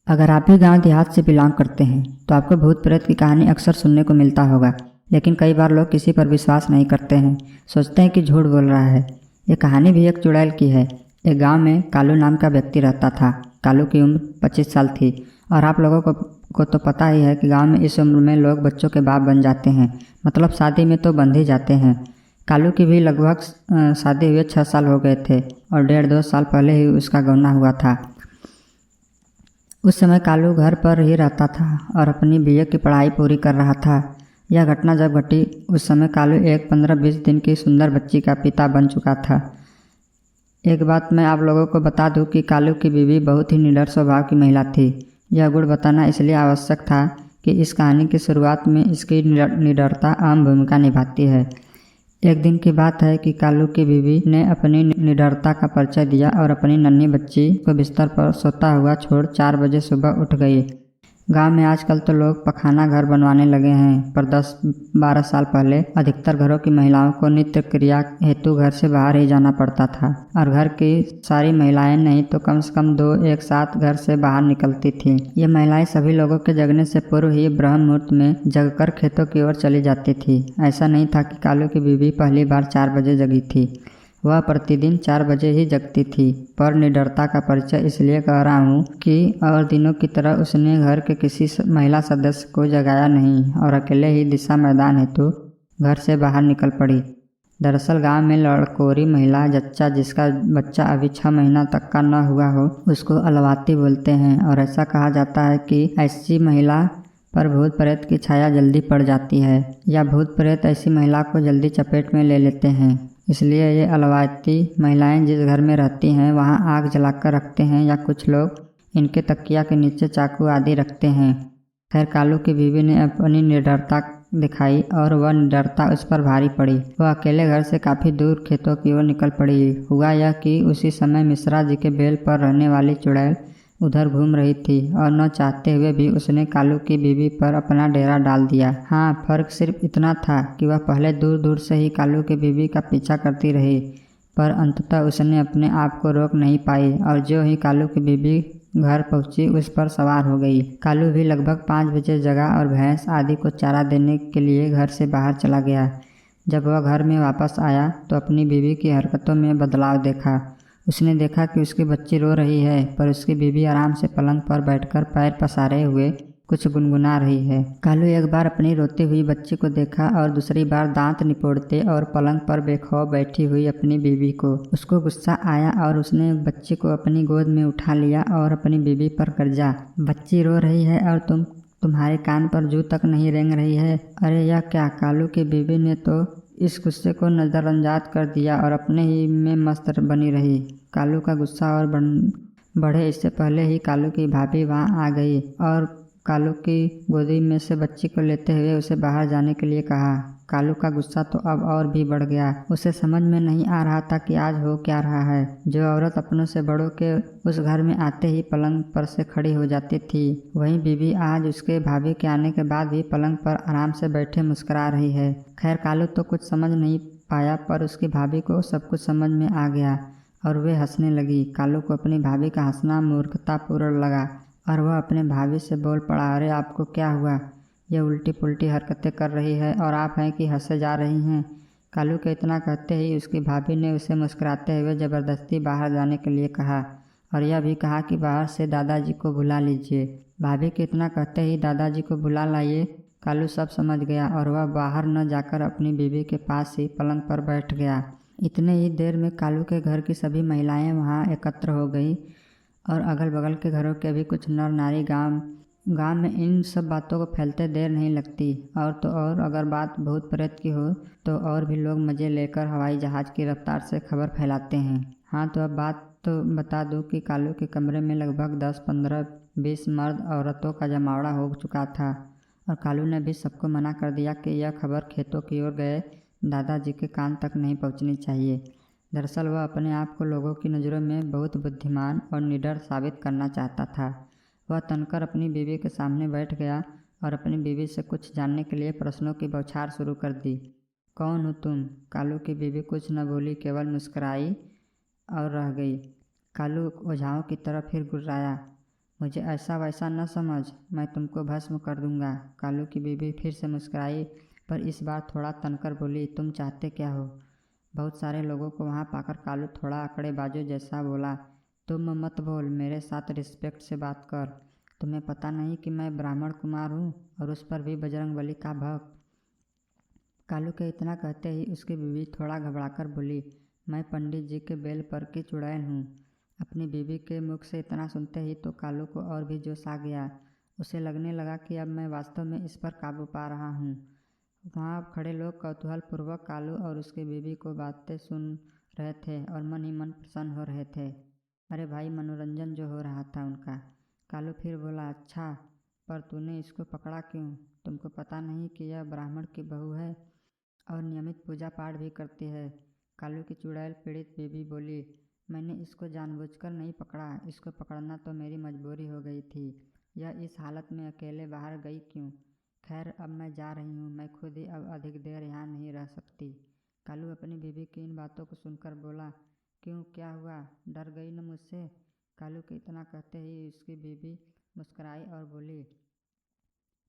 अगर आप भी गांव देहात से बिलोंग करते हैं तो आपको भूत प्रेत की कहानी अक्सर सुनने को मिलता होगा। लेकिन कई बार लोग किसी पर विश्वास नहीं करते हैं, सोचते हैं कि झूठ बोल रहा है। ये कहानी भी एक चुड़ैल की है। एक गांव में कालू नाम का व्यक्ति रहता था। कालू की उम्र 25 साल थी और आप लोगों को तो पता ही है कि गांव में इस उम्र में लोग बच्चों के बाप बन जाते हैं, मतलब शादी में तो बंध ही जाते हैं। कालू की भी लगभग शादी हुए 6 साल हो गए थे और 1.5-2 साल पहले ही उसका गौना हुआ था। उस समय कालू घर पर ही रहता था और अपनी बीए की पढ़ाई पूरी कर रहा था। यह घटना जब घटी उस समय कालू एक 15-20 दिन की सुंदर बच्ची का पिता बन चुका था। एक बात मैं आप लोगों को बता दूं कि कालू की बीवी बहुत ही निडर स्वभाव की महिला थी। यह गुण बताना इसलिए आवश्यक था कि इस कहानी की शुरुआत में इसकी निडरता अहम भूमिका निभाती है। एक दिन की बात है कि कालू की बीवी ने अपनी निडरता का परिचय दिया और अपनी नन्ही बच्ची को बिस्तर पर सोता हुआ छोड़ 4 बजे सुबह उठ गई। गांव में आजकल तो लोग पखाना घर बनवाने लगे हैं, पर 10-12 साल पहले अधिकतर घरों की महिलाओं को नित्य क्रिया हेतु घर से बाहर ही जाना पड़ता था और घर की सारी महिलाएं नहीं तो कम से कम 2 एक साथ घर से बाहर निकलती थीं। ये महिलाएं सभी लोगों के जगने से पूर्व ही ब्रह्म मुहूर्त में जगकर खेतों की ओर चली जाती थी। ऐसा नहीं था कि कालू की बीवी पहली बार 4 बजे जगी थी, वह प्रतिदिन 4 बजे ही जगती थी। पर निडरता का परिचय इसलिए कह रहा हूँ कि और दिनों की तरह उसने घर के किसी महिला सदस्य को जगाया नहीं और अकेले ही दिशा मैदान हेतु घर से बाहर निकल पड़ी। दरअसल गांव में लड़कोरी महिला जच्चा जिसका बच्चा अभी 6 महीना तक का न हुआ हो उसको अलवाती बोलते हैं और ऐसा कहा जाता है कि ऐसी महिला पर भूत प्रेत की छाया जल्दी पड़ जाती है या भूत प्रेत ऐसी महिला को जल्दी चपेट में ले लेते हैं। इसलिए ये अलवाती महिलाएं जिस घर में रहती हैं वहां आग जलाकर रखते हैं या कुछ लोग इनके तकिया के नीचे चाकू आदि रखते हैं। खैर कालू की बीवी ने अपनी निडरता दिखाई और वह निडरता उस पर भारी पड़ी। वह अकेले घर से काफ़ी दूर खेतों की ओर निकल पड़ी। हुआ यह कि उसी समय मिश्रा जी के बेल पर रहने वाली चुड़ैल उधर घूम रही थी और न चाहते हुए भी उसने कालू की बीवी पर अपना डेरा डाल दिया। हाँ, फर्क सिर्फ इतना था कि वह पहले दूर दूर से ही कालू की बीवी का पीछा करती रही, पर अंततः उसने अपने आप को रोक नहीं पाई और जो ही कालू की बीवी घर पहुंची उस पर सवार हो गई। कालू भी लगभग 5 बजे जगा और भैंस आदि को चारा देने के लिए घर से बाहर चला गया। जब वह घर में वापस आया तो अपनी बीवी की हरकतों में बदलाव देखा। उसने देखा कि उसकी बच्ची रो रही है, पर उसकी बीवी आराम से पलंग पर बैठकर पैर पसारे हुए कुछ गुनगुना रही है। कालू एक बार अपनी रोती हुई बच्ची को देखा और दूसरी बार दांत निपोड़ते और पलंग पर बेखौफ बैठी हुई अपनी बीवी को। उसको गुस्सा आया और उसने बच्ची को अपनी गोद में उठा लिया और अपनी बीवी पर गरजा, बच्ची रो रही है और तुम्हारे कान पर जू तक नहीं रेंग रही है। अरे यह क्या! कालू की बीवी ने तो इस गुस्से को नज़रअंदाज कर दिया और अपने ही में मस्त बनी रही। कालू का गुस्सा और बढ़े इससे पहले ही कालू की भाभी वहां आ गई और कालू की गोदी में से बच्ची को लेते हुए उसे बाहर जाने के लिए कहा। कालू का गुस्सा तो अब और भी बढ़ गया। उसे समझ में नहीं आ रहा था कि आज हो क्या रहा है। जो औरत अपनों से बड़ों के उस घर में आते ही पलंग पर से खड़ी हो जाती थी, वहीं बीवी आज उसके भाभी के आने के बाद भी पलंग पर आराम से बैठे मुस्कुरा रही है। खैर कालू तो कुछ समझ नहीं पाया, पर उसकी भाभी को सब कुछ समझ में आ गया और वे हंसने लगी। कालू को अपनी भाभी का हंसना मूर्खतापूर्ण लगा और वह अपने भाभी से बोल पड़ा, अरे आपको क्या हुआ? यह उल्टी पुल्टी हरकतें कर रही है और आप हैं कि हंसे जा रही हैं। कालू के इतना कहते ही उसकी भाभी ने उसे मुस्कुराते हुए ज़बरदस्ती बाहर जाने के लिए कहा और यह भी कहा कि बाहर से दादाजी को बुला लीजिए। भाभी के इतना कहते ही दादाजी को बुला लाइए। कालू सब समझ गया और वह बाहर न जाकर अपनी बीवी के पास ही पलंग पर बैठ गया। इतने ही देर में कालू के घर की सभी महिलाएं वहां एकत्र हो गई और अगल बगल के घरों के भी कुछ नर नारी गांव में इन सब बातों को फैलते देर नहीं लगती। और तो और अगर बात भूत प्रेत की हो तो और भी लोग मज़े लेकर हवाई जहाज़ की रफ्तार से खबर फैलाते हैं। हाँ, तो अब बात तो बता दूं कि कालू के कमरे में लगभग 10-15-20 मर्द औरतों का जमावड़ा हो चुका था और कालू ने भी सबको मना कर दिया कि यह खबर खेतों की ओर गए दादाजी के कान तक नहीं पहुंचनी चाहिए। दरअसल वह अपने आप को लोगों की नज़रों में बहुत बुद्धिमान और निडर साबित करना चाहता था। वह तनकर अपनी बीवी के सामने बैठ गया और अपनी बीवी से कुछ जानने के लिए प्रश्नों की बौछार शुरू कर दी। कौन हो तुम? कालू की बीवी कुछ न बोली, केवल मुस्कुराई और रह गई। कालू ओझाओं की तरह फिर गुर्राया, मुझे ऐसा वैसा न समझ, मैं तुमको भस्म कर दूंगा। कालू की बीवी फिर से मुस्कुराई, पर इस बार थोड़ा तनकर बोली, तुम चाहते क्या हो? बहुत सारे लोगों को वहाँ पाकर कालू थोड़ा अकड़े बाजू जैसा बोला, तुम मत बोल, मेरे साथ रिस्पेक्ट से बात कर। तुम्हें पता नहीं कि मैं ब्राह्मण कुमार हूँ और उस पर भी बजरंगबली का भक्त। कालू के इतना कहते ही उसकी बीवी थोड़ा घबराकर बोली, मैं पंडित जी के बेल पर की चुड़ैल हूँ। अपनी बीवी के मुख से इतना सुनते ही तो कालू को और भी जोश आ गया। उसे लगने लगा कि अब मैं वास्तव में इस पर काबू पा रहा हूँ। वहाँ खड़े लोग कौतूहलपूर्वक कालू और उसकी बीवी को बातें सुन रहे थे और मन ही मन प्रसन्न हो रहे थे। अरे भाई, मनोरंजन जो हो रहा था उनका। कालू फिर बोला, अच्छा, पर तूने इसको पकड़ा क्यों? तुमको पता नहीं कि यह ब्राह्मण की बहू है और नियमित पूजा पाठ भी करती है? कालू की चुड़ैल पीड़ित बीबी बोली, मैंने इसको जानबूझकर नहीं पकड़ा, इसको पकड़ना तो मेरी मजबूरी हो गई थी। यह इस हालत में अकेले बाहर गई क्यों? खैर, अब मैं जा रही हूँ, मैं खुद ही अब अधिक देर यहाँ नहीं रह सकती। कालू अपनी बीबी की इन बातों को सुनकर बोला, क्यों, क्या हुआ? डर गई न मुझसे? कालू के इतना कहते ही उसकी बीबी मुस्कुराई और बोली,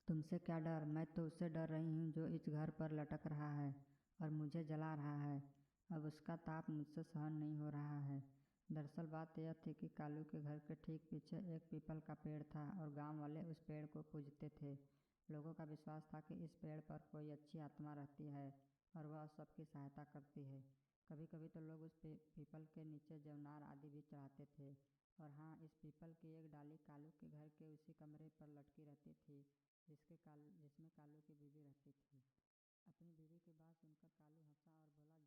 तुमसे क्या डर? मैं तो उससे डर रही हूँ जो इस घर पर लटक रहा है और मुझे जला रहा है। अब उसका ताप मुझसे सहन नहीं हो रहा है। दरअसल बात यह थी कि कालू के घर के ठीक पीछे एक पीपल का पेड़ था और गांव वाले उस पेड़ को पूजते थे। लोगों का विश्वास था कि इस पेड़ पर कोई अच्छी आत्मा रहती है और वह सबकी सहायता करती है। कभी कभी तो लोग उस पीपल के नीचे जवनार आदि भी चढ़ाते थे। और हाँ, इस पीपल की एक डाली कालू के घर के उसी कमरे पर लटकी रहती थी जिसमें कालू की बीवी रहती थी। अपनी बीवी की बात सुनकर कालू हंसा और बोला,